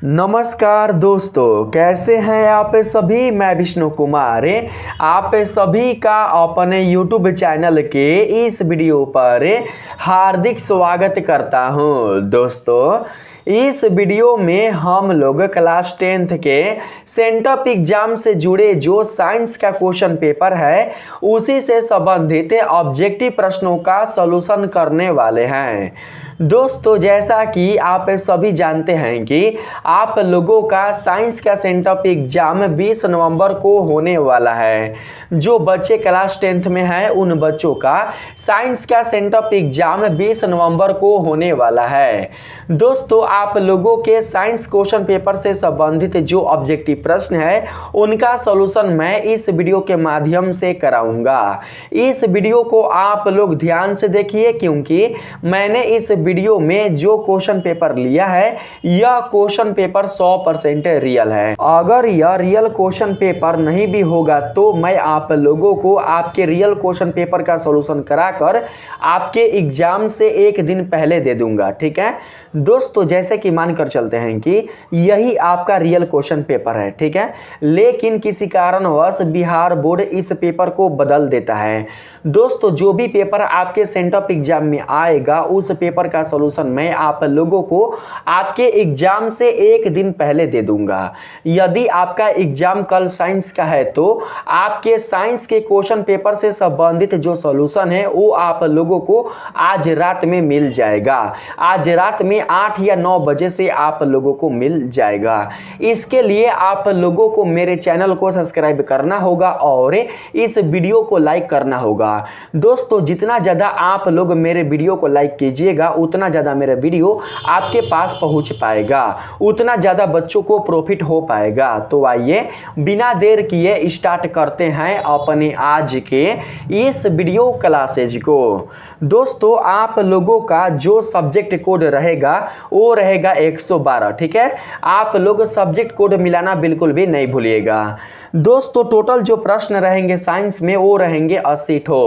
नमस्कार दोस्तों, कैसे हैं आप सभी। मैं विष्णु कुमार आप सभी का अपने YouTube चैनल के इस वीडियो पर हार्दिक स्वागत करता हूं। दोस्तों, इस वीडियो में हम लोग क्लास 10th के सेंटअप एग्जाम से जुड़े जो साइंस का क्वेश्चन पेपर है उसी से संबंधित ऑब्जेक्टिव प्रश्नों का सॉल्यूशन करने वाले हैं। दोस्तों, जैसा कि आप सभी जानते हैं कि आप लोगों का साइंस का सेंटअप एग्जाम 20 नवंबर को होने वाला है। जो बच्चे क्लास 10th में हैं उन बच्चों का साइंस का सेंटअप एग्जाम 20 नवंबर को होने वाला है। दोस्तों, आप लोगों के साइंस क्वेश्चन पेपर से संबंधित जो ऑब्जेक्टिव प्रश्न है उनका सॉल्यूशन मैं इस वीडियो के माध्यम से कराऊंगा। इस वीडियो को आप लोग ध्यान से देखिए, क्योंकि मैंने इस वीडियो में जो क्वेश्चन पेपर लिया है यह क्वेश्चन पेपर 100% रियल है। अगर यह रियल क्वेश्चन पेपर नहीं भी होगा तो मैं आप लोगों को आपके रियल क्वेश्चन पेपर का सॉल्यूशन कराकर आपके एग्जाम से एक दिन पहले दे दूंगा। ठीक है दोस्तों, जैसे कि मानकर चलते हैं कि यही आपका रियल क्वेश्चन पेपर है, ठीक है, लेकिन किसी कारणवश बिहार बोर्ड इस पेपर को बदल देता है। दोस्तों, जो भी पेपर आपके सेंटअप एग्जाम में आएगा उस पेपर का सॉल्यूशन मैं आप लोगों को आपके एग्जाम से एक दिन पहले दे दूंगा। यदि आपका एग्जाम कल साइंस का है तो आपके साइंस के क्वेश्चन पेपर से संबंधित जो सॉल्यूशन है वो आप लोगों को आज रात में मिल जाएगा। आज रात में 8 या 9 बजे से आप लोगों को मिल जाएगा। इसके लिए आप लोगों को मेरे चैनल को सब्सक्राइब करना होगा और इस वीडियो को लाइक करना होगा। दोस्तों, जितना ज़्यादा आप लोग मेरे वीडियो को लाइक कीजिएगा उतना ज़्यादा मेरा वीडियो आपके पास पहुंच पाएगा, उतना ज़्यादा बच्चों को प्रॉफिट हो पाएगा। तो आइए बिना देर किए स्टार्ट करते हैं अपने आज के इस वीडियो क्लासेज को। दोस्तों, आप लोगों का जो सब्जेक्ट कोड रहेगा वो रहेगा 112। ठीक है, आप लोग सब्जेक्ट कोड मिलाना बिल्कुल भी नहीं भूलिएगा। दोस्तों, टोटल जो प्रश्न रहेंगे साइंस में वो रहेंगे 80 ठो।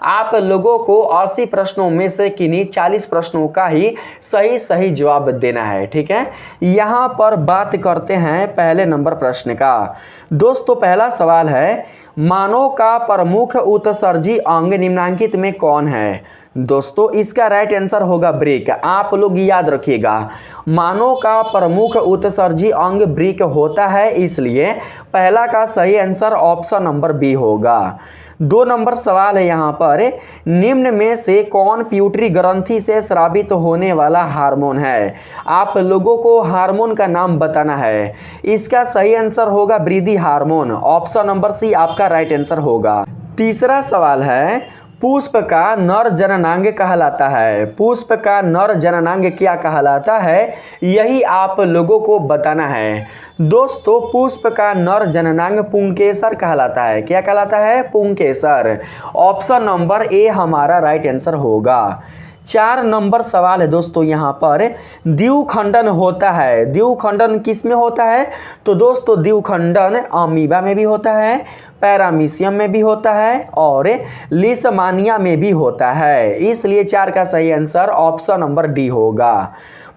आप लोगों को 80 प्रश्नों में से किन्हीं 40 प्रश्नों का ही सही जवाब देना है। ठीक है, यहां पर बात करते हैं पहले नंबर प्रश्न का। दोस्तों, पहला सवाल है, मानव का प्रमुख उत्सर्जी अंग निम्नलिखित में कौन है। दोस्तों, इसका राइट आंसर होगा ब्रेक। आप लोग याद रखिएगा, मानव का प्रमुख उत्सर्जी अंग ब्रेक होता है, इसलिए पहला का सही आंसर ऑप्शन नंबर बी होगा। 2 नंबर सवाल है यहाँ पर, निम्न में से कौन प्यूटरी ग्रंथि से स्रावित होने वाला हार्मोन है। आप लोगों को हार्मोन का नाम बताना है। इसका सही आंसर होगा वृद्धि हार्मोन। ऑप्शन नंबर सी आपका राइट आंसर होगा। तीसरा सवाल है, पुष्प का नर जननांग कहलाता है। पुष्प का नर जननांग क्या कहलाता है, यही आप लोगों को बताना है। दोस्तों, पुष्प का नर जननांग पुंकेसर कहलाता है। क्या कहलाता है? पुंकेसर। ऑप्शन नंबर ए हमारा राइट आंसर होगा। 4 नंबर सवाल है दोस्तों, यहाँ पर द्विखंडन होता है। द्विखंडन किस में होता है? तो दोस्तों, द्विखंडन अमीबा में भी होता है, पैरामीशियम में भी होता है और लीशमानिया में भी होता है। इसलिए 4 का सही आंसर ऑप्शन नंबर डी होगा।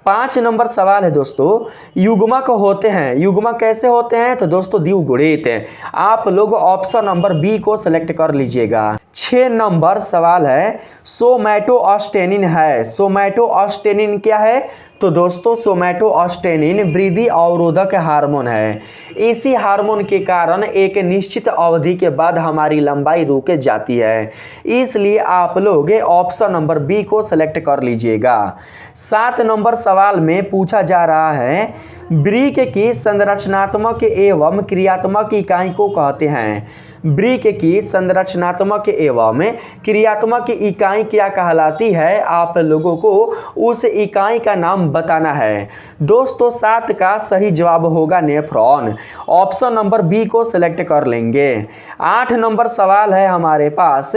5 नंबर सवाल है दोस्तों, युग्मक होते हैं। युग्मक कैसे होते हैं? तो दोस्तों, द्विगुणित। आप लोग ऑप्शन नंबर बी को सिलेक्ट कर लीजिएगा। 6 नंबर सवाल है, सोमैटोस्टेनिन है। सोमैटोस्टेनिन क्या है? तो दोस्तों, सोमैटोस्टेनिन वृद्धि अवरोधक हार्मोन है। इसी हार्मोन के कारण एक निश्चित अवधि के बाद हमारी लंबाई रुक जाती है, इसलिए आप लोग ऑप्शन नंबर बी को सिलेक्ट कर लीजिएगा। 7 नंबर सवाल में पूछा जा रहा है, वृक्क की संरचनात्मक एवं क्रियात्मक इकाई को कहते हैं। वृक्क की संरचनात्मक एवं क्रियात्मक इकाई क्या कहलाती है, आप लोगों को उस इकाई का नाम बताना है। दोस्तों, 7 का सही जवाब होगा नेफ्रॉन। ऑप्शन नंबर बी को सिलेक्ट कर लेंगे। 8 नंबर सवाल है हमारे पास,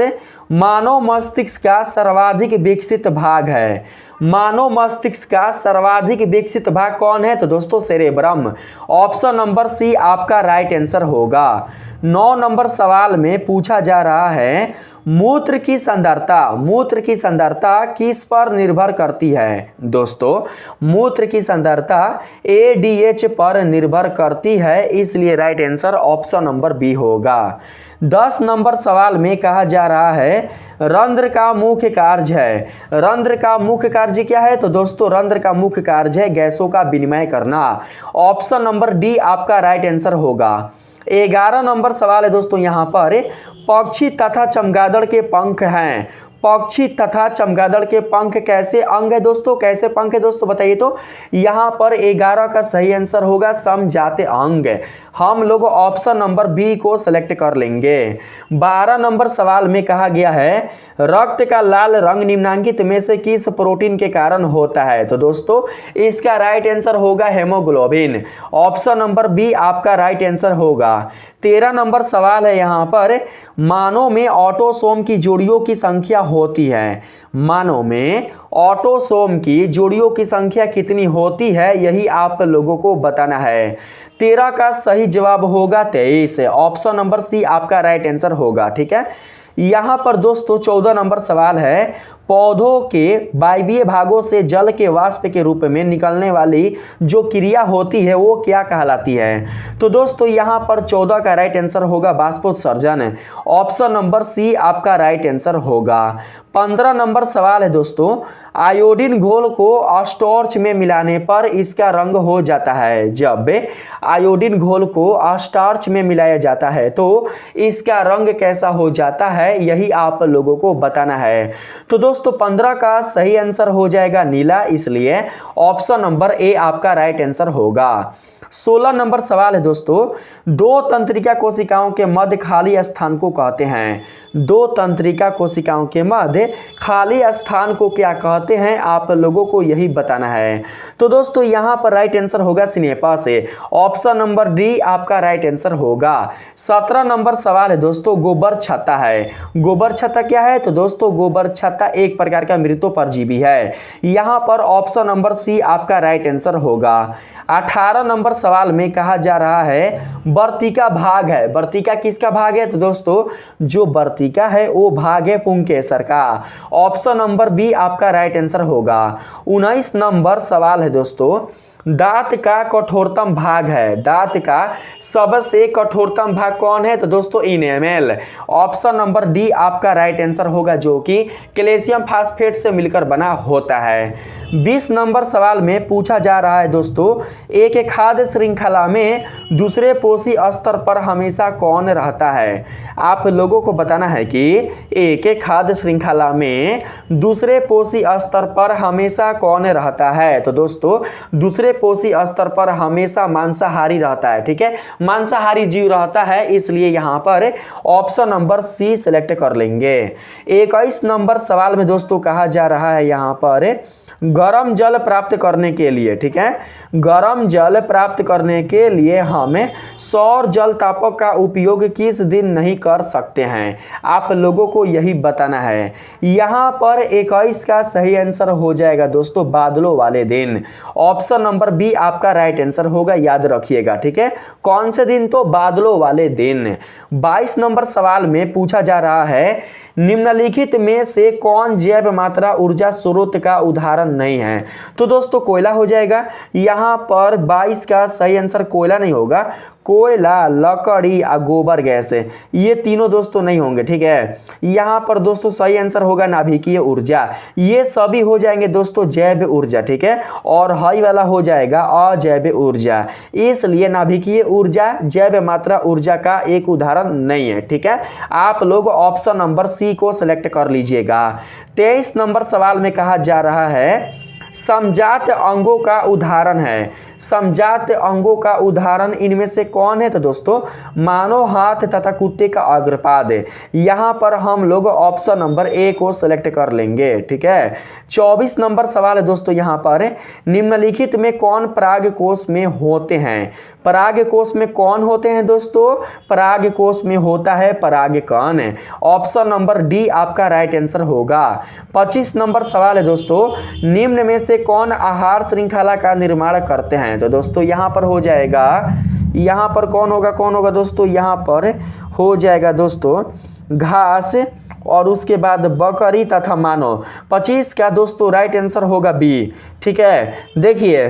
मानव मस्तिष्क का सर्वाधिक विकसित भाग है। मानव मस्तिष्क का सर्वाधिक विकसित भाग कौन है? तो दोस्तों, सेरेब्रम। ऑप्शन नंबर सी आपका राइट आंसर होगा। 9 नंबर सवाल में पूछा जा रहा है, मूत्र की सांद्रता किस पर निर्भर करती है दोस्तों? मूत्र की सांद्रता ADH पर निर्भर करती है, इसलिए right answer option number B होगा। 10 नंबर सवाल में कहा जा रहा है रंध्र का मुख्य कार्य है। रंध्र का मुख्य कार्य क्या है? तो दोस्तों रंध्र का मुख्य कार्य है गैसों का विनिमय करना। ऑप्शन नंबर डी आपका राइट आंसर होगा। 11 नंबर सवाल है दोस्तों, यहाँ पर पक्षी तथा चमगादड़ के पंख हैं। पक्षी तथा चमगादड़ के पंख कैसे अंग है दोस्तों? कैसे पंख है दोस्तों बताइए तो? यहाँ पर 11 का सही आंसर होगा समझाते अंग। हम लोग ऑप्शन नंबर बी को सिलेक्ट कर लेंगे। 12 नंबर सवाल में कहा गया है रक्त का लाल रंग निम्नलिखित में से किस प्रोटीन के कारण होता है? तो दोस्तों इसका राइट आंसर होगा हेमोग्लोबिन। ऑप्शन नंबर बी आपका राइट आंसर होगा। 13 नंबर सवाल है यहाँ पर मानव में ऑटोसोम की जोड़ियों की संख्या होती है। मानव में ऑटोसोम की जोड़ियों की संख्या कितनी होती है, यही आप लोगों को बताना है। 13 का सही जवाब होगा 23। ऑप्शन नंबर सी आपका राइट आंसर होगा। ठीक है, यहाँ पर दोस्तों 14 नंबर सवाल है पौधों के वायवीय भागों से जल के वाष्प के रूप में निकलने वाली जो क्रिया होती है वो क्या कहलाती है? तो दोस्तों यहाँ पर 14 का राइट आंसर होगा बाष्पोत्सर्जन। ऑप्शन नंबर सी आपका राइट आंसर होगा। 15 नंबर सवाल है दोस्तों आयोडीन घोल को स्टार्च में मिलाने पर इसका रंग हो जाता है। जब आयोडीन घोल को स्टार्च में मिलाया जाता है तो इसका रंग कैसा हो जाता है, यही आप लोगों को बताना है। तो दोस्तों 15 का सही आंसर हो जाएगा नीला, इसलिए ऑप्शन नंबर ए आपका राइट आंसर होगा। 16 नंबर सवाल है दोस्तों दो तंत्रिका कोशिकाओं के मध्य खाली स्थान को कहते हैं। दो तंत्रिका कोशिकाओं के मध्य खाली स्थान को क्या कहते हैं, आप लोगों को यही बताना है। तो दोस्तों यहाँ पर राइट आंसर होगा सिनेपस। ऑप्शन नंबर डी आपका राइट आंसर होगा। 17 नंबर सवाल है दोस्तों गोबर छत्ता है। गोबर छत्ता क्या है? तो दोस्तों गोबर छत्ता एक प्रकार का मृतोपरजीवी है। यहाँ पर ऑप्शन नंबर सी आपका राइट आंसर होगा। 18 नंबर सवाल में कहा जा रहा है वर्तिका भाग है। वर्तिका किसका भाग है? तो दोस्तों जो वर्तिका है वो भाग है पुंकेसर का। ऑप्शन नंबर बी आपका राइट आंसर होगा। 19 नंबर सवाल है दोस्तों दांत का कठोरतम भाग है। दांत का सबसे कठोरतम भाग कौन है? तो दोस्तों इनेमल। ऑप्शन नंबर डी आपका राइट आंसर होगा, जो कि कैल्शियम फास्फेट से मिलकर बना होता है। 20 नंबर सवाल में पूछा जा रहा है दोस्तों एक खाद्य श्रृंखला में दूसरे पोषी स्तर पर हमेशा कौन रहता है? आप लोगों को बताना है कि एक खाद्य श्रृंखला में दूसरे पोषी स्तर पर हमेशा कौन रहता है? तो दोस्तों दूसरे पोषी स्तर पर हमेशा मांसाहारी रहता है। ठीक है, मांसाहारी जीव रहता है, इसलिए यहाँ पर ऑप्शन नंबर सी सिलेक्ट कर लेंगे। 21 नंबर सवाल में दोस्तों कहा जा रहा है यहाँ पर गर्म जल प्राप्त करने के लिए, ठीक है, गर्म जल प्राप्त करने के लिए हमें सौर जल तापक का उपयोग किस दिन नहीं कर सकते हैं? आप लोगों को यही बताना है। यहाँ पर 21 का सही आंसर हो जाएगा दोस्तों बादलों वाले दिन। ऑप्शन नंबर बी आपका राइट आंसर होगा, याद रखिएगा। ठीक है, कौन से दिन? तो बादलों वाले दिन। 22 नंबर सवाल में पूछा जा रहा है निम्नलिखित में से कौन जैव मात्रा ऊर्जा स्रोत का उदाहरण नहीं है? तो दोस्तों कोयला हो जाएगा। यहाँ पर 22 का सही आंसर कोयला नहीं होगा। कोयला, लकड़ी और गोबर गैस, ये तीनों दोस्तों नहीं होंगे। ठीक है, यहाँ पर दोस्तों सही आंसर होगा नाभिकीय ऊर्जा। ये सभी हो जाएंगे दोस्तों जैव ऊर्जा। ठीक है, और हाई वाला हो जाएगा अजैव ऊर्जा, इसलिए नाभिकीय ऊर्जा जैव मात्रा ऊर्जा का एक उदाहरण नहीं है। ठीक है, आप लोग ऑप्शन नंबर सी को सिलेक्ट कर लीजिएगा। 23 नंबर सवाल में कहा जा रहा है समजात अंगों का उदाहरण है। समजात अंगों का उदाहरण इनमें से कौन है? तो दोस्तों मानव हाथ तथा कुत्ते का अग्रपाद। यहाँ पर हम लोग ऑप्शन नंबर ए को सिलेक्ट कर लेंगे। ठीक है, 24 नंबर सवाल है दोस्तों यहाँ पर निम्नलिखित में कौन पराग कोष में होते हैं? पराग कोष में कौन होते हैं दोस्तों? पराग कोष में होता है परागकण। ऑप्शन नंबर डी आपका राइट आंसर होगा। 25 नंबर सवाल है दोस्तों निम्न में से कौन आहार श्रृंखला का निर्माण करते हैं? तो दोस्तों यहाँ पर हो जाएगा यहाँ पर कौन होगा दोस्तों, यहाँ पर हो जाएगा दोस्तों घास और उसके बाद बकरी तथा मानव। 25 का दोस्तों राइट आंसर होगा बी। ठीक है, देखिए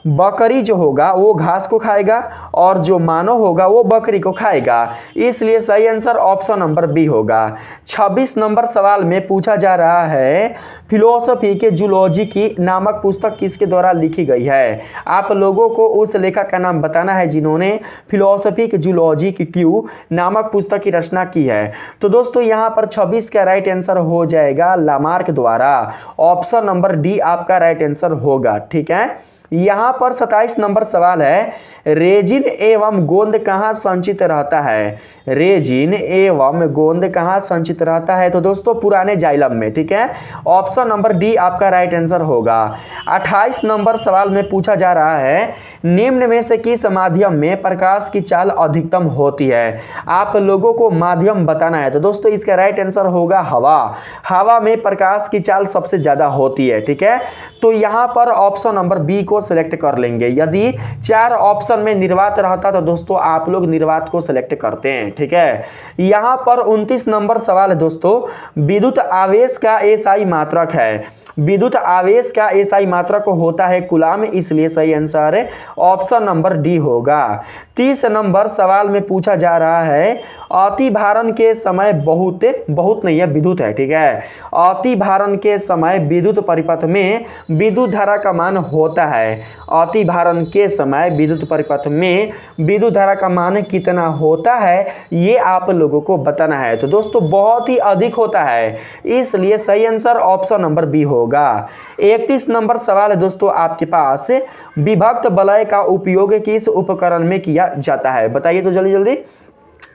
बकरी जो होगा वो घास को खाएगा और जो मानव होगा वो बकरी को खाएगा, इसलिए सही आंसर ऑप्शन नंबर बी होगा। 26 नंबर सवाल में पूछा जा रहा है फिलोसफी के जूलॉजी की नामक पुस्तक किसके द्वारा लिखी गई है। आप लोगों को उस लेखक का नाम बताना है जिन्होंने फिलोसफी के जूलॉजी की क्यू नामक पुस्तक की रचना की है। तो दोस्तों यहाँ पर 26 का राइट आंसर हो जाएगा लामार्क द्वारा। ऑप्शन नंबर डी आपका राइट आंसर होगा। ठीक है, यहाँ पर 27 नंबर सवाल है रेजिन एवं गोंद कहाँ संचित रहता है। रेजिन एवं गोंद कहाँ संचित रहता है, तो दोस्तों पुराने जाइलम में। ठीक है, ऑप्शन नंबर डी आपका राइट आंसर होगा। 28 नंबर सवाल में पूछा जा रहा है निम्न में से किस माध्यम में प्रकाश की चाल अधिकतम होती है। आप लोगों को माध्यम बताना है, तो दोस्तों इसका राइट आंसर होगा हवा। हवा में प्रकाश की चाल सबसे ज्यादा होती है। ठीक है, तो यहाँ पर ऑप्शन नंबर बी को सिलेक्ट कर लेंगे। यदि 4 ऑप्शन में निर्वात रहता तो दोस्तों आप लोग निर्वात को सिलेक्ट करते हैं। ठीक है, यहां पर 29 नंबर सवाल है दोस्तों विद्युत आवेश का एसआई मात्रक है। विद्युत आवेश का एसआई मात्रक होता है कूलाम, इसलिए सही आंसर है ऑप्शन नंबर डी होगा। 30 नंबर सवाल में पूछा जा रहा है अति भारण के समय बहुत नहीं है, विद्युत है। ठीक है, अति भारण के समय विद्युत परिपथ में विद्युत धारा का मान होता है। अति भारण के समय विद्युत परिपथ में विद्युत धारा का मान कितना होता है ये आप लोगों को बताना है। तो दोस्तों बहुत ही अधिक होता है, इसलिए सही आंसर ऑप्शन नंबर बी होगा। 31 नंबर सवाल है दोस्तों आपके पास विभक्त वलय का उपयोग किस उपकरण में किया जाता है। बताइए तो जल्दी जल्दी,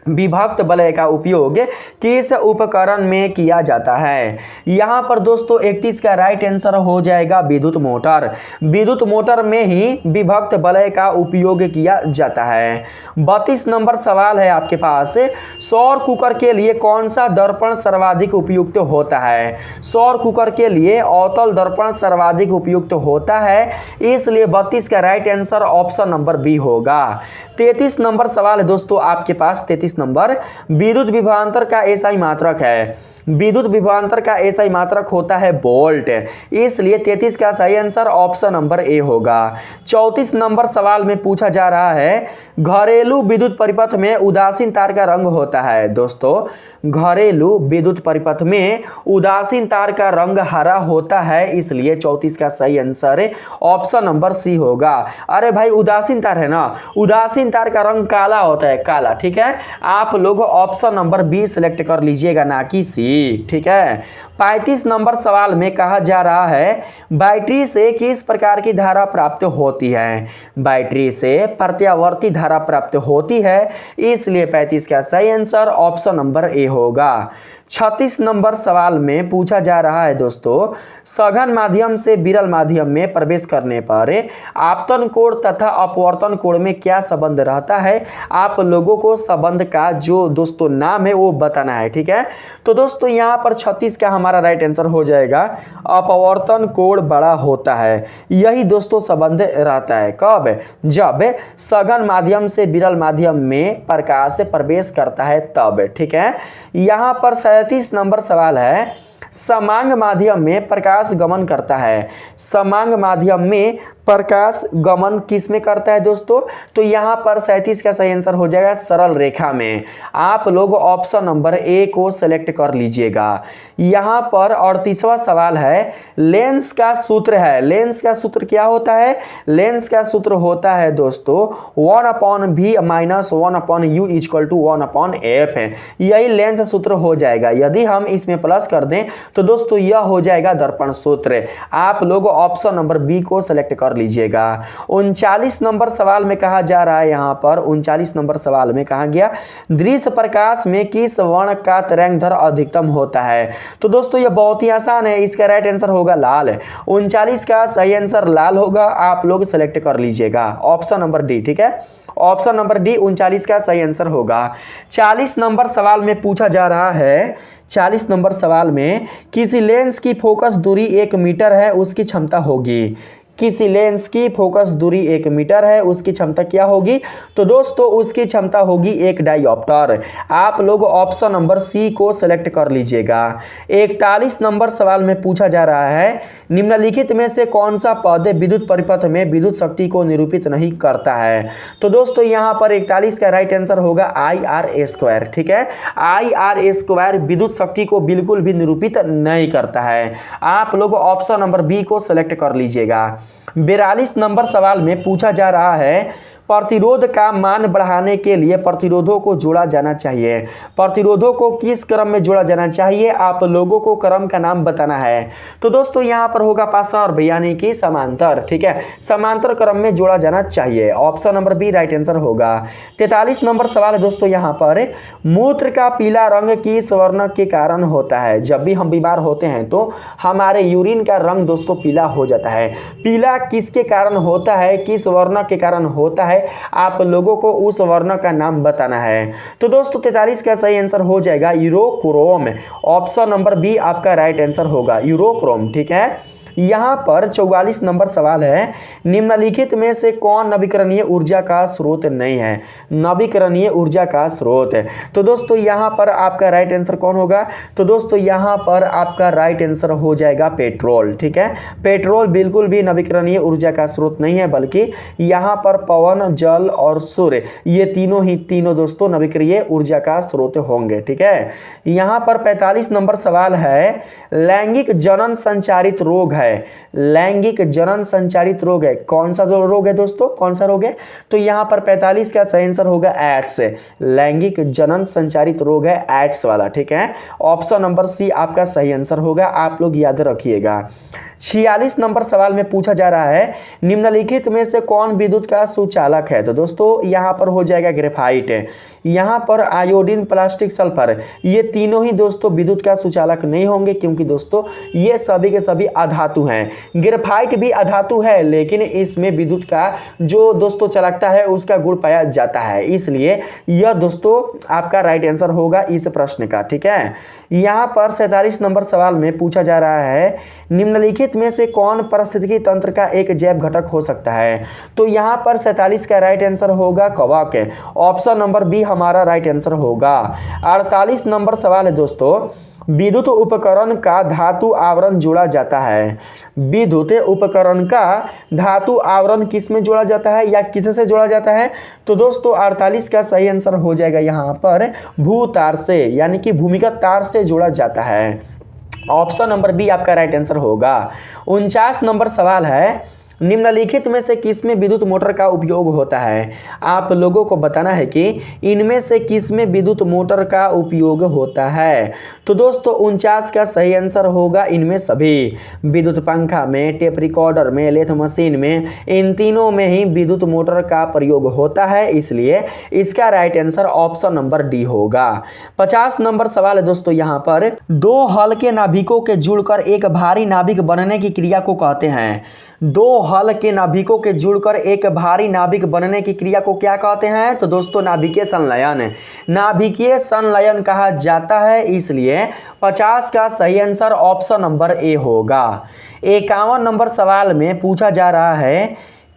विभक्त वलय का उपयोग किस उपकरण में किया जाता है। यहां पर दोस्तों 31 का राइट आंसर हो जाएगा विद्युत मोटर। विद्युत मोटर में ही विभक्त वलय का उपयोग किया जाता है। 32 नंबर सवाल है आपके पास सौर कुकर के लिए कौन सा दर्पण सर्वाधिक उपयुक्त होता है। सौर कुकर के लिए अवतल दर्पण सर्वाधिक उपयुक्त होता है, इसलिए 32 का right answer option number B होगा। 33 नंबर सवाल है दोस्तों आपके पास 33 नंबर विद्युत विभवांतर का एसआई मात्रक है। विद्युत विभवांतर का एसआई मात्रक होता है वोल्ट, इसलिए 33 का सही आंसर ऑप्शन नंबर ए होगा। 34 नंबर सवाल में पूछा जा रहा है घरेलू विद्युत परिपथ में उदासीन तार का रंग होता है। दोस्तों घरेलू विद्युत परिपथ में उदासीन तार का रंग हरा होता है, इसलिए 34 का सही आंसर ऑप्शन नंबर सी होगा। अरे भाई उदासीन तार है ना, उदासीन तार का रंग काला होता है, काला। ठीक है, आप लोग ऑप्शन नंबर बी सिलेक्ट कर लीजिएगा, ना कि सी। ठीक है, 35 नंबर सवाल में कहा जा रहा है बैटरी से किस प्रकार की धारा प्राप्त होती है। बैटरी से प्रत्यावर्ती धारा प्राप्त होती है, इसलिए 35 का सही आंसर ऑप्शन नंबर ए होगा। 36 नंबर सवाल में पूछा जा रहा है दोस्तों सघन माध्यम से विरल माध्यम में प्रवेश करने पर आपतन कोण तथा अपवर्तन कोण में क्या संबंध रहता है। आप लोगों को संबंध का जो दोस्तों नाम है वो बताना है। ठीक है, तो दोस्तों यहाँ पर 36 का हमारा राइट आंसर हो जाएगा अपवर्तन कोण बड़ा होता है। यही दोस्तों संबंध रहता है कब, जब सघन माध्यम से विरल माध्यम में प्रकाश प्रवेश करता है तब। ठीक है, यहाँ पर 37 नंबर सवाल है समांग माध्यम में प्रकाश गमन करता है। समांग माध्यम में प्रकाश गमन किस में करता है दोस्तों, तो यहाँ पर 37 का सही आंसर हो जाएगा सरल रेखा में। आप लोग ऑप्शन नंबर ए को सिलेक्ट कर लीजिएगा। यहाँ पर 38वां सवाल है लेंस का सूत्र है। लेंस का सूत्र क्या होता है, लेंस का सूत्र होता है दोस्तों 1/v - 1/u = 1/f है। यही लेंस सूत्र हो जाएगा। यदि हम इसमें प्लस कर दें तो दोस्तों यह हो जाएगा दर्पण सूत्र। आप लोग ऑप्शन नंबर बी को सिलेक्ट कर लीजिएगा। 39 नंबर सवाल में कहा जा रहा है, यहाँ पर 39 नंबर सवाल में कहा गया दृश्य प्रकाश में किस वर्ण का तरंगदैर्घ्य अधिकतम होता है। तो दोस्तों यह बहुत ही आसान है, इसका राइट आंसर होगा लाल। 39 का सही आंसर लाल होगा, आप लोग सेलेक्ट कर लीजिएगा ऑप्शन नंबर डी। ठीक है, ऑप्शन नंबर डी 39 का सही आंसर होगा। 40 नंबर सवाल में पूछा जा रहा है 40 नंबर सवाल में किसी लेंस की फोकस दूरी 1 मीटर है, उसकी क्षमता होगी। किसी लेंस की फोकस दूरी 1 मीटर है, उसकी क्षमता क्या होगी? तो दोस्तों उसकी क्षमता होगी 1 डायोप्टर। आप लोग ऑप्शन नंबर सी को सिलेक्ट कर लीजिएगा। 41 नंबर सवाल में पूछा जा रहा है, निम्नलिखित में से कौन सा पद विद्युत परिपथ में विद्युत शक्ति को निरूपित नहीं करता है? तो दोस्तों यहां पर 41 का राइट आंसर होगा IR²। ठीक है, IR² विद्युत शक्ति को बिल्कुल भी निरूपित नहीं करता है। आप लोग ऑप्शन नंबर बी को सिलेक्ट कर लीजिएगा। 42 नंबर सवाल में पूछा जा रहा है, प्रतिरोध का मान बढ़ाने के लिए प्रतिरोधों को जोड़ा जाना चाहिए। प्रतिरोधों को किस क्रम में जोड़ा जाना चाहिए? आप लोगों को क्रम का नाम बताना है। तो दोस्तों यहां पर होगा पार्श्व यानी कि समांतर। ठीक है, समांतर क्रम में जोड़ा जाना चाहिए। Option number B right answer होगा। 43 नंबर सवाल है दोस्तों, यहां पर मूत्र का पीला रंग किस वर्ण के कारण होता है? जब भी हम बीमार होते हैं तो हमारे यूरिन का रंग दोस्तों पीला हो जाता है। पीला किसके कारण होता है, किस वर्ण के कारण होता है? आप लोगों को उस वर्ण का नाम बताना है। तो दोस्तों 43 का सही आंसर हो जाएगा यूरोक्रोम। ऑप्शन नंबर बी आपका राइट आंसर होगा यूरोक्रोम। ठीक है, यहां पर 44 नंबर सवाल है, निम्नलिखित में से कौन नवीकरणीय ऊर्जा का स्रोत नहीं है? नवीकरणीय ऊर्जा का स्रोत है तो दोस्तों यहां पर आपका राइट आंसर कौन होगा? तो दोस्तों यहां पर आपका राइट आंसर हो जाएगा पेट्रोल। ठीक है, पेट्रोल बिल्कुल भी नवीकरणीय ऊर्जा का स्रोत नहीं है, बल्कि यहां पर पवन, जल और सूर्य ये तीनों दोस्तों नवीकरणीय ऊर्जा का स्रोत होंगे। ठीक है, यहां पर 45 नंबर सवाल है, लैंगिक जनन संचारित रोग है। लैंगिक जनन संचारित रोग है, कौन सा रोग है दोस्तों? कौन सा रोग है? तो यहां पर 45 का सही आंसर होगा एड्स। लैंगिक जनन संचारित रोग है एड्स वाला। ठीक है, ऑप्शन नंबर सी आपका सही आंसर होगा, आप लोग याद रखिएगा। 46 नंबर सवाल में पूछा जा रहा है, निम्नलिखित में से कौन विद्युत का सुचालक है? तो दोस्तों यहां पर हो जाएगा ग्रेफाइट। यहां पर आयोडीन, प्लास्टिक, सल्फर ये तीनों ही दोस्तों विद्युत का सुचालक नहीं होंगे, क्योंकि दोस्तों ये सभी के सभी अधातु हैं। ग्रेफाइट भी अधातु है, लेकिन इसमें विद्युत का जो दोस्तों चालकता है उसका गुण पाया जाता है, इसलिए यह दोस्तों आपका राइट आंसर होगा इस प्रश्न का। ठीक है, यहां पर 47 नंबर सवाल में पूछा जा रहा है, निम्नलिखित में से कौन पारिस्थितिकी तंत्र का एक जैव घटक हो सकता है? तो यहां पर 47 का राइट आंसर होगा कवक। ऑप्शन नंबर बी हमारा राइट आंसर होगा। 48 नंबर सवाल है दोस्तों, विद्युत उपकरण का धातु आवरण जोड़ा जाता है। विद्युत उपकरण का धातु आवरण किस में जोड़ा जाता है या किससे जोड़ा जाता है? तो दोस्तों 48 का सही आंसर हो जाएगा यहां पर भूतार से, यानी कि भूमिगत तार से जोड़ा जाता है। ऑप्शन नंबर बी आपका राइट आंसर होगा। 49 नंबर सवाल है, निम्नलिखित में से किसमें विद्युत मोटर का उपयोग होता है? आप लोगों को बताना है कि इनमें से किसमें विद्युत मोटर का उपयोग होता है। तो दोस्तों 49 का सही आंसर होगा इनमें सभी। विद्युत पंखा में, टेप रिकॉर्डर में, लेथ मशीन में, इन तीनों में ही विद्युत मोटर का प्रयोग होता है, इसलिए इसका right answer option number D होगा। 50 नंबर सवाल है दोस्तों, यहाँ पर दो हल्के नाभिकों के जुड़कर एक भारी नाभिक बनने की क्रिया को कहते हैं। दो हल्के नाभिकों के जुड़कर एक भारी नाभिक बनने की क्रिया को क्या कहते हैं? तो दोस्तों नाभिकीय संलयन। नाभिकीय संलयन कहा जाता है, इसलिए 50 का सही आंसर ऑप्शन नंबर ए होगा। 51 नंबर सवाल में पूछा जा रहा है,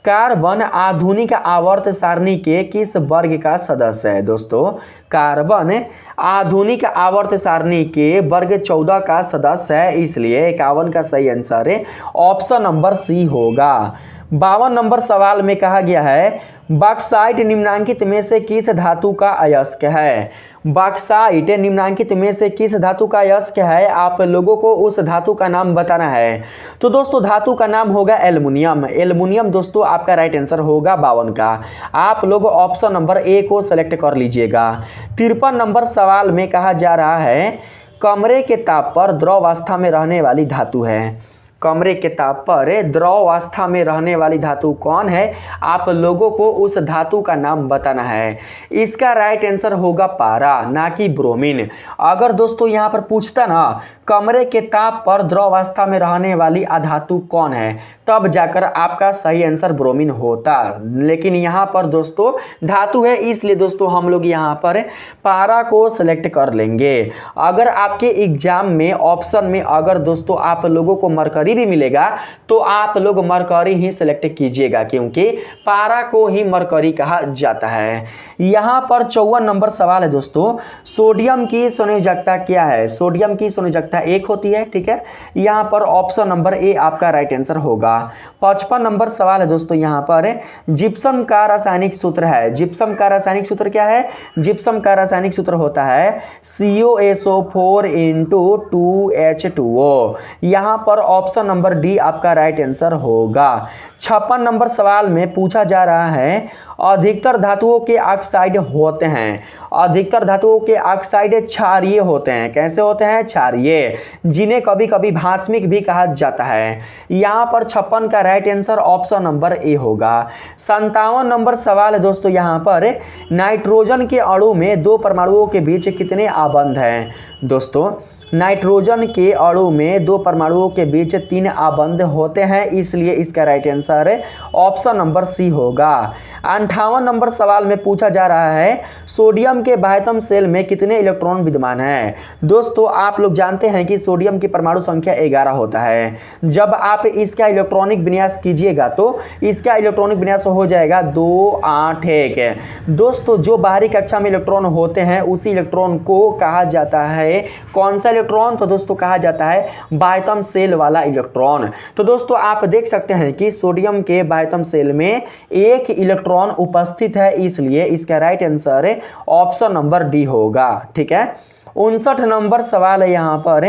कार्बन आधुनिक आवर्त सारणी के किस वर्ग का सदस्य है? दोस्तों कार्बन आधुनिक आवर्त सारणी के वर्ग 14 का सदस्य है, इसलिए 51 का सही आंसर है ऑप्शन नंबर सी होगा। 52 नंबर सवाल में कहा गया है, बॉक्साइट निम्नांकित में से किस धातु का अयस्क है? बॉक्साइट निम्नांकित में से किस धातु का अयस्क है? आप लोगों को उस धातु का नाम बताना है। तो दोस्तों धातु का नाम होगा एल्युमिनियम। एल्युमिनियम दोस्तों आपका राइट आंसर होगा 52 का। आप लोग ऑप्शन नंबर ए को सेलेक्ट कर लीजिएगा। 53 नंबर सवाल में कहा जा रहा है, कमरे के ताप पर द्रव अवस्था में रहने वाली धातु है। कमरे के ताप पर द्रव अवस्था में रहने वाली धातु कौन है? आप लोगों को उस धातु का नाम बताना है। इसका राइट आंसर होगा पारा, ना कि ब्रोमीन। अगर दोस्तों यहाँ पर पूछता ना कमरे के ताप पर द्रव अवस्था में रहने वाली अधातु कौन है, तब जाकर आपका सही आंसर ब्रोमीन होता, लेकिन यहाँ पर दोस्तों धातु है, इसलिए दोस्तों हम लोग यहाँ पर पारा को सिलेक्ट कर लेंगे। अगर आपके एग्जाम में ऑप्शन में अगर दोस्तों आप लोगों को मरकरी नहीं भी मिलेगा तो आप लोग मरकरी ही सिलेक्ट कीजिएगा, क्योंकि पारा को ही मरकरी कहा जाता है। यहाँ पर 54 नंबर सवाल है दोस्तों, सोडियम की संयोजकता क्या है? सोडियम की संयोजकता 1 होती है, ठीक है। यहाँ पर ऑप्शन नंबर ए आपका राइट आंसर होगा। 55 नंबर सवाल है दोस्तों, यहाँ पर जिप्सम का रासायनिक सूत्र है। जिप्सम का रासायनिक सूत्र क्या है? जिप्सम का रासायनिक सूत्र होता है COSO4 × 2H2O। यहाँ पर ऑप्शन नंबर डी आपका राइट आंसर होगा। 56 नंबर सवाल में पूछा जा रहा है अधिकतर धातुओं के ऑक्साइड होते हैं। अधिकतर धातुओं के ऑक्साइड क्षारीय होते हैं। कैसे होते हैं? क्षारीय, जिन्हें कभी कभी भास्मिक भी कहा जाता है। यहाँ पर 56 का right answer option number A होगा। 57 नंबर सवाल है दोस्तों, यहाँ पर नाइट्रोजन के अणु में 2 परमाणुओं के बीच कितने आबंध हैं? दोस्तों नाइट्रोजन के अणु में 2 परमाणुओं के बीच 3 आबंध होते हैं, इसलिए इसका right answer option number C होगा। 58 नंबर सवाल में पूछा जा रहा है सोडियम के बाह्यतम शेल में कितने इलेक्ट्रॉन विद्यमान हैं? दोस्तों आप लोग जानते हैं कि सोडियम की परमाणु संख्या 11 होता है। जब आप इसका इलेक्ट्रॉनिक विन्यास कीजिएगा तो इसका इलेक्ट्रॉनिक विन्यास हो जाएगा 2 8 1। दोस्तों जो बाहरी कक्षा में इलेक्ट्रॉन होते हैं उसी इलेक्ट्रॉन को कहा जाता है कौन सा इलेक्ट्रॉन? तो दोस्तों कहा जाता है बाह्यतम शेल वाला इलेक्ट्रॉन। तो दोस्तों आप देख सकते हैं कि सोडियम के बाह्यतम शेल में 1 इलेक्ट्रॉन उपस्थित है, इसलिए इसका right answer option number D होगा, ठीक है। 59 नंबर सवाल है यहाँ पर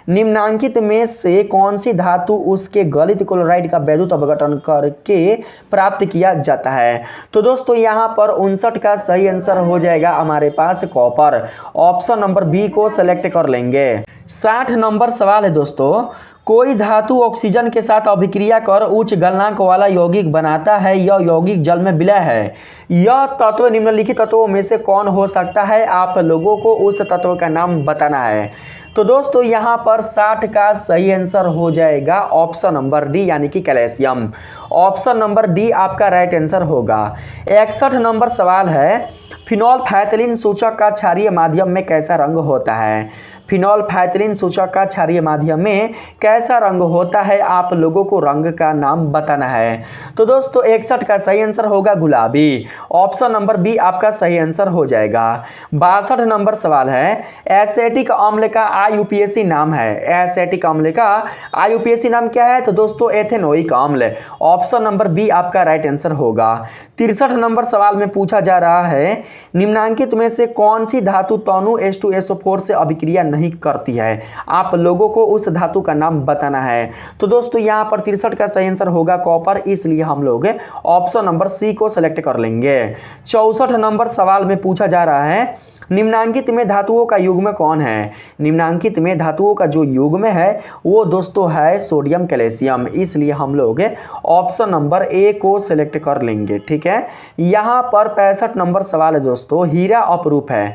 निम्नांकित में से कौन सी धातु उसके गलित क्लोराइड का वैद्युत अपघटन करके प्राप्त किया जाता है? तो दोस्तों यहाँ पर 59 का सही आंसर हो जाएगा हमारे पास कॉपर। ऑप्शन नंबर बी को सेलेक्ट कर लेंगे। 60 नंबर सवाल है दोस्तों, कोई धातु ऑक्सीजन के साथ अभिक्रिया कर उच्च गलनांक वाला यौगिक बनाता है, यह यौगिक जल में विलय है। यह तत्व निम्नलिखित तत्वों में से कौन हो सकता है? आप लोगों को उस तत्व का नाम बताना है। तो दोस्तों यहाँ पर 60 का सही आंसर हो जाएगा ऑप्शन नंबर डी यानी कि कैल्शियम। ऑप्शन नंबर डी आपका राइट आंसर होगा। 61 नंबर सवाल है फिनोल्फैथलीन सूचक का क्षारीय माध्यम में कैसा रंग होता है? फिनोल्फैथलीन सूचक का क्षारीय माध्यम में कैसा रंग होता है? आप लोगों को रंग का नाम बताना है। तो दोस्तों 61 का सही आंसर होगा गुलाबी। ऑप्शन नंबर बी आपका सही आंसर हो जाएगा। 62 नंबर सवाल है एसिटिक अम्ल का IUPAC नाम है। एसिटिक अम्ल का IUPAC नाम क्या है? तो दोस्तों एथेनोइक अम्ल। ऑप्शन नंबर बी आपका राइट आंसर होगा। 63 नंबर सवाल में पूछा जा रहा है निम्नांकित में से कौन सी धातु तनु H2SO4 से अभिक्रिया नहीं करती है? आप लोगों को उस धातु का नाम बताना है। तो दोस्तों यहाँ पर 63 का सही आंसर होगा कॉपर, इसलिए हम लोग ऑप्शन नंबर सी को सेलेक्ट कर लेंगे। 64 नंबर सवाल में पूछा जा रहा है निम्नांकित में धातुओं का युग्म कौन है? निम्नांकित में धातुओं का जो युग्म है वो दोस्तों है सोडियम कैल्शियम, इसलिए हम लोग ऑप्शन नंबर ए को सिलेक्ट कर लेंगे, ठीक है। यहाँ पर 65 नंबर सवाल है दोस्तों हीरा अपरूप है।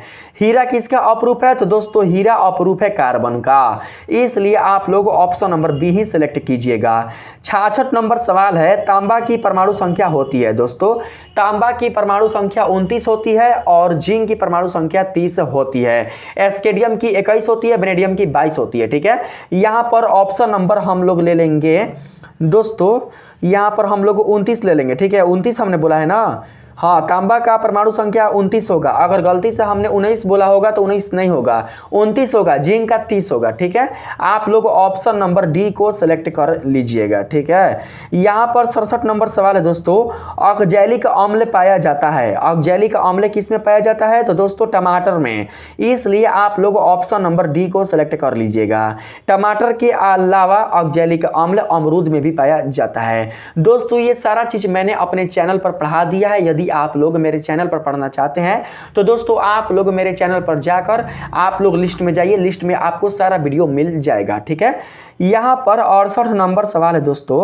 हीरा किसका अपरूप है? तो दोस्तों हीरा अपरूप है कार्बन का, इसलिए आप लोग ऑप्शन नंबर बी ही सिलेक्ट कीजिएगा। 66 नंबर सवाल है तांबा की परमाणु संख्या होती है। दोस्तों तांबा की परमाणु संख्या 29 होती है और जिंक की परमाणु संख्या 30 होती है। एस्केडियम की 21 होती है, वेनेडियम की 22 होती है, ठीक है। यहाँ पर ऑप्शन नंबर हम लोग ले लेंगे दोस्तों, यहाँ पर हम लोग 29 ले लेंगे, ठीक है। 29 हमने बोला है ना, हाँ तांबा का परमाणु संख्या 29 होगा। अगर गलती से हमने 19 बोला होगा तो 19 नहीं होगा, 29 होगा। जिंक का 30 होगा, ठीक है। आप लोग ऑप्शन नंबर डी को सिलेक्ट कर लीजिएगा, ठीक है। यहाँ पर 67 नंबर सवाल है दोस्तों ऑक्जेलिक अम्ल पाया जाता है। ऑक्जेलिक अम्ल किस में पाया जाता है? तो दोस्तों टमाटर में, इसलिए आप लोग ऑप्शन नंबर डी को सिलेक्ट कर लीजिएगा। टमाटर के अलावा ऑक्जेलिक अम्ल अमरूद में भी पाया जाता है। दोस्तों ये सारा चीज मैंने अपने चैनल पर पढ़ा दिया है। यदि आप लोग मेरे चैनल पर पढ़ना चाहते हैं तो दोस्तों आप लोग मेरे चैनल पर जाकर आप लोग लिस्ट में जाइए, लिस्ट में आपको सारा वीडियो मिल जाएगा, ठीक है। यहाँ पर 68 नंबर सवाल है दोस्तों।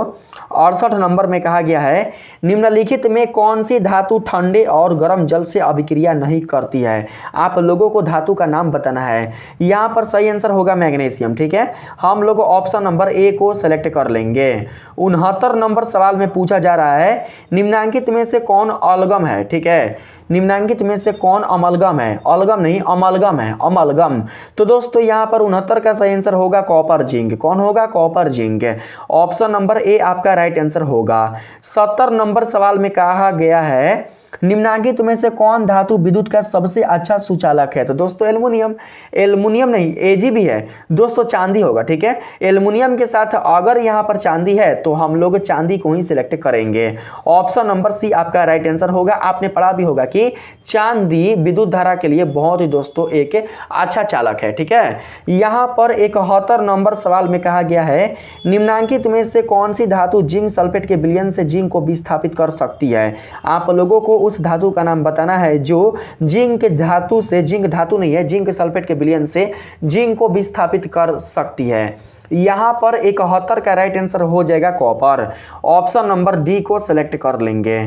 68 नंबर में कहा गया है निम्नलिखित में कौन सी धातु ठंडे और गर्म जल से अभिक्रिया नहीं करती है? आप लोगों को धातु का नाम बताना है। यहाँ पर सही आंसर होगा मैग्नीशियम, ठीक है। हम लोग ऑप्शन नंबर ए को सेलेक्ट कर लेंगे। 69 नंबर सवाल में पूछा जा रहा है निम्नांकित में से कौन अलगम है? ठीक है, निम्नांकित में से कौन अमलगम है? अलगम नहीं, अमलगम है, अमलगम। तो दोस्तों यहाँ पर 69 का सही आंसर होगा कॉपर जिंक। कौन होगा? Copper zinc. Option number A आपका राइट आंसर होगा। 70 नंबर सवाल में कहा गया है निम्नांकित में से कौन धातु विद्युत का सबसे अच्छा सुचालक है? तो दोस्तों एल्युमिनियम। एल्युमिनियम नहीं, एजी भी है दोस्तों, चांदी होगा। ठीक है, एल्युमिनियम के साथ अगर यहाँ पर चांदी है तो हम लोग चांदी को ही सिलेक्ट करेंगे। ऑप्शन नंबर सी आपका राइट आंसर होगा। आपने पढ़ा भी होगा कि चांदी विद्युत धारा के लिए बहुत ही दोस्तों एक अच्छा चालक है। ठीक है, यहाँ पर 71 नंबर सवाल में कहा गया है निम्नांकित में से कौन सी धातु जिंक सल्फेट के विलयन से जिंक को विस्थापित कर सकती है? आप लोगों को उस धातु का नाम बताना है जो जिंक धातु से, जिंक धातु नहीं है, जिंक सल्फेट के विलयन से जिंक को विस्थापित कर सकती है। यहां पर 71 का राइट आंसर हो जाएगा कॉपर। ऑप्शन नंबर डी को सिलेक्ट कर लेंगे।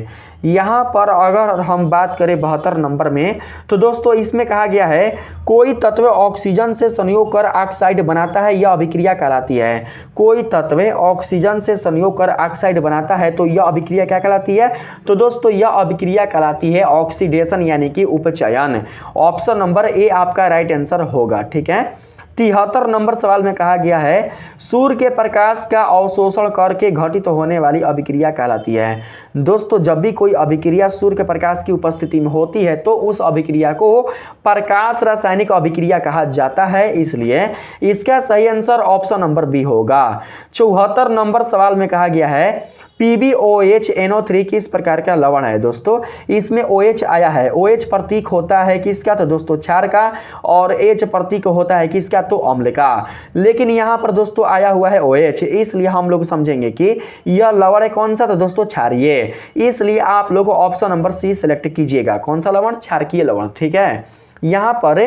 यहां पर अगर हम बात करें 72 नंबर में, तो दोस्तों इसमें कहा गया है कोई तत्व ऑक्सीजन से संयोग कर ऑक्साइड बनाता है, यह अभिक्रिया कहलाती है। कोई तत्व ऑक्सीजन से संयोग कर ऑक्साइड बनाता है तो यह अभिक्रिया क्या कहलाती है? तो दोस्तों यह अभिक्रिया कहलाती है ऑक्सीडेशन यानी कि उपचयन। ऑप्शन नंबर ए आपका राइट आंसर होगा। ठीक है, 73 नंबर सवाल में कहा गया है सूर्य के प्रकाश का अवशोषण करके घटित होने वाली अभिक्रिया कहलाती है। दोस्तों जब भी कोई अभिक्रिया सूर्य के प्रकाश की उपस्थिति में होती है तो उस अभिक्रिया को प्रकाश रासायनिक अभिक्रिया कहा जाता है, इसलिए इसका सही आंसर ऑप्शन नंबर बी होगा। 74 नंबर सवाल में कहा गया है PbOH किस प्रकार का लवण है? दोस्तों इसमें OH आया है। OH प्रतीक होता है किसका? तो दोस्तों क्षार का, और H प्रतीक होता है किसका? तो अम्ल का। लेकिन यहाँ पर दोस्तों आया हुआ है OH, इसलिए हम लोग समझेंगे कि यह लवण है कौन सा? तो दोस्तों क्षारीय। इसलिए आप लोग ऑप्शन नंबर सी सिलेक्ट कीजिएगा। कौन सा लवण? क्षारकीय लवण। ठीक है, यहाँ पर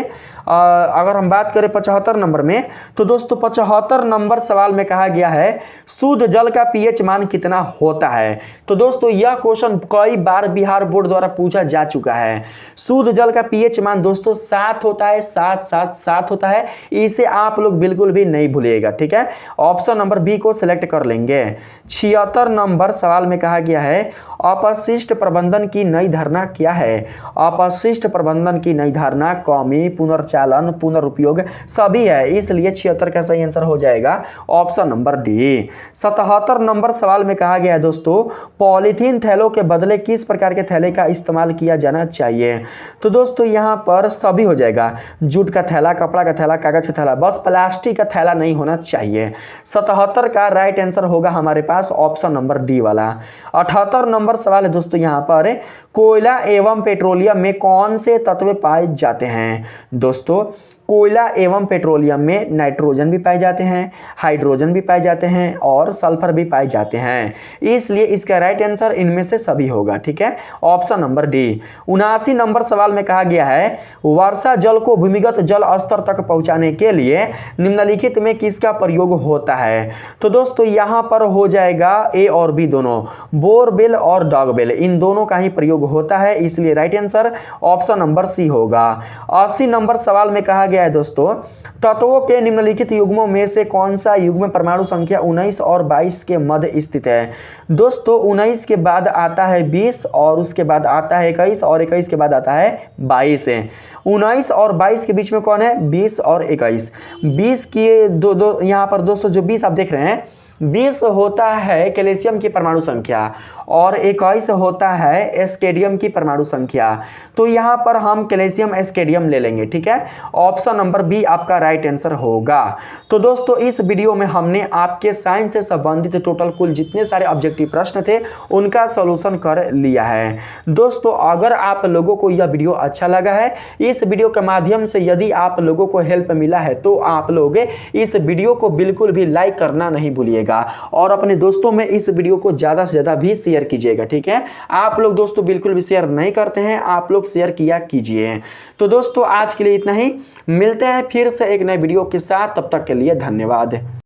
अगर हम बात करें 75 नंबर में, तो दोस्तों 75 नंबर सवाल में कहा गया है शुद्ध जल का पीएच मान कितना होता है? तो दोस्तों यह क्वेश्चन कई बार बिहार बोर्ड द्वारा पूछा जा चुका है। शुद्ध जल का पीएच मान दोस्तों 7 होता है, 7 होता है। इसे आप लोग बिल्कुल भी नहीं भूलिएगा। ठीक है, ऑप्शन नंबर बी को सिलेक्ट कर लेंगे। 76 नंबर सवाल में कहा गया है अपशिष्ट प्रबंधन की नई धारणा क्या है? अपशिष्ट प्रबंधन की नई धारणा कमी, पुनर्चालन, पुनरुपयोग सभी है, इसलिए 76 का सही आंसर हो जाएगा ऑप्शन नंबर डी। 77 नंबर सवाल में कहा गया है दोस्तों पॉलीथीन थैलों के बदले किस प्रकार के थैले का इस्तेमाल किया जाना चाहिए? तो दोस्तों यहाँ पर सभी हो जाएगा, जूट का थैला, कपड़ा का थैला, कागज का थैला, बस प्लास्टिक का थैला नहीं होना चाहिए। 77 का राइट आंसर होगा हमारे पास ऑप्शन नंबर डी वाला। 78 नंबर सवाल है दोस्तों यहाँ पर कोयला एवं पेट्रोलियम में कौन से तत्व पाए जाते हैं? दोस्तों कोयला एवं पेट्रोलियम में नाइट्रोजन भी पाए जाते हैं, हाइड्रोजन भी पाए जाते हैं और सल्फर भी पाए जाते हैं, इसलिए इसका राइट आंसर इनमें से सभी होगा। ठीक है, ऑप्शन नंबर डी। 79 नंबर सवाल में कहा गया है वर्षा जल को भूमिगत जल स्तर तक पहुंचाने के लिए निम्नलिखित में किसका प्रयोग होता है? तो दोस्तों यहां पर हो जाएगा ए और बी दोनों, बोरवेल और डॉगवेल, इन दोनों का ही प्रयोग होता है, इसलिए right answer option number C होगा। 80 नंबर सवाल में कहा गया है दोस्तों तत्वों के निम्नलिखित युग्मों में से कौन सा युग्म परमाणु संख्या 19 और 22 के मध्य स्थित है? दोस्तों 19 के बाद आता है 20 और उसके बाद आता है 21 और 21 के बाद आता है 22 है। 19 और 22 के बीच में कौन है? 20 और 21। 20 की दो यहाँ पर दोस्तों जो 20 आप देख रहे हैं 20 होता है कैल्शियम की परमाणु संख्या और 21 होता है एस्केडियम की परमाणु संख्या, तो यहाँ पर हम कैल्शियम एस्केडियम ले लेंगे। ठीक है, ऑप्शन नंबर बी आपका राइट आंसर होगा। तो दोस्तों इस वीडियो में हमने आपके साइंस से संबंधित टोटल कुल जितने सारे ऑब्जेक्टिव प्रश्न थे उनका सॉल्यूशन कर लिया है। दोस्तों अगर आप लोगों को यह वीडियो अच्छा लगा है, इस वीडियो के माध्यम से यदि आप लोगों को हेल्प मिला है, तो आप लोग इस वीडियो को बिल्कुल भी लाइक करना नहीं भूलिएगा और अपने दोस्तों में इस वीडियो को ज्यादा से ज्यादा भी शेयर कीजिएगा। ठीक है, आप लोग दोस्तों बिल्कुल भी शेयर नहीं करते हैं, आप लोग शेयर किया कीजिए। तो दोस्तों आज के लिए इतना ही, मिलते हैं फिर से एक नए वीडियो के साथ, तब तक के लिए धन्यवाद।